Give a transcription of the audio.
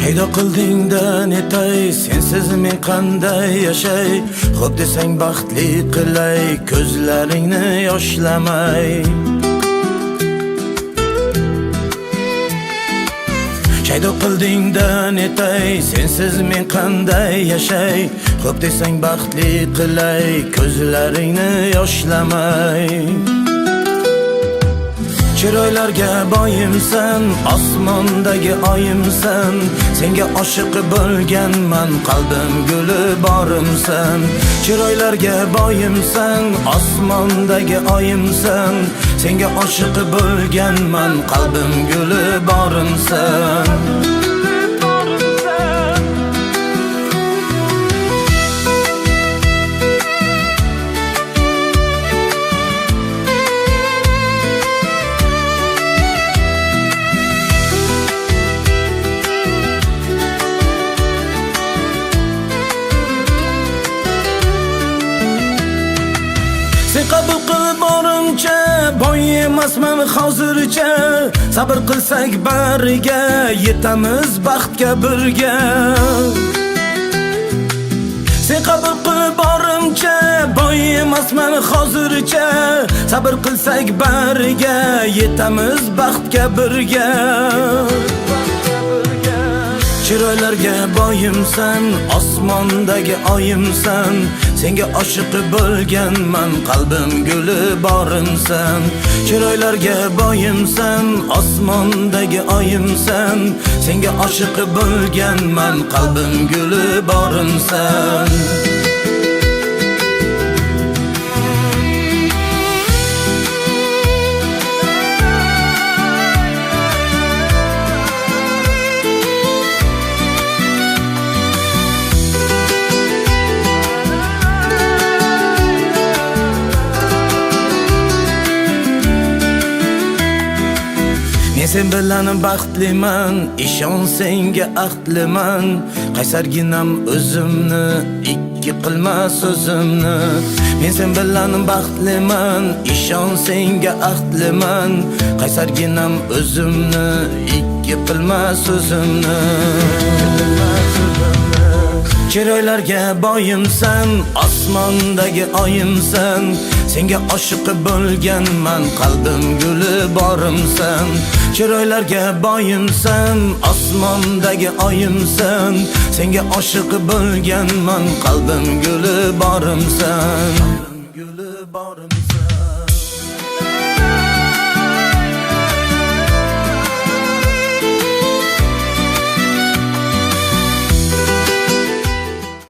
Paydo qildingda netay, sensiz men qanday yashay? Xo'p desang baxtli qilay, ko'zlaringni yoshlamay. Paydo qildingda netay, sensiz men qanday yashay? Xo'p desang baxtli qilay, ko'zlaringni yoshlamay. Chiroylarga boyimsan, osmondagi oyimsan, senga oshiq bo'lganman, qalbim guli borimsan. Chiroylarga boyimsan, osmondagi oyimsan, senga oshiq bo'lganman, qalbim guli borimsan. Sen qabul qilib borimcha, boy emasman hozircha. Sabr qilsak bariga, yetamiz baxtga birga. Sen qabul qilib borimcha, boy emasman hozircha. Sabr qilsak bariga, yetamiz baxtga birga. Chiroylarga boyimsan, osmondagi oyimsan, senga oshiq bo'lganman, qalbim guli borimsan. Chiroylarga boyimsan, osmondagi oyimsan, senga oshiq bo'lganman, qalbim guli borimsan. Men sen bilan baxtliman, ishon senga ahdliman. Qaysarginam o'zimni, ikki qilma so'zimni. Men sen bilan baxtliman, ishon senga ahdliman. Qaysarginam o'zimni, ikki qilma so'zimni. Chiroylarga boyimsan, osmondagi oyimsan, senga oshiq bo'lganman, qalbim guli borimsan. Chiroylarga boyimsan, osmondagi oyimsan, senga oshiq bo'lganman, qalbim guli borimsan.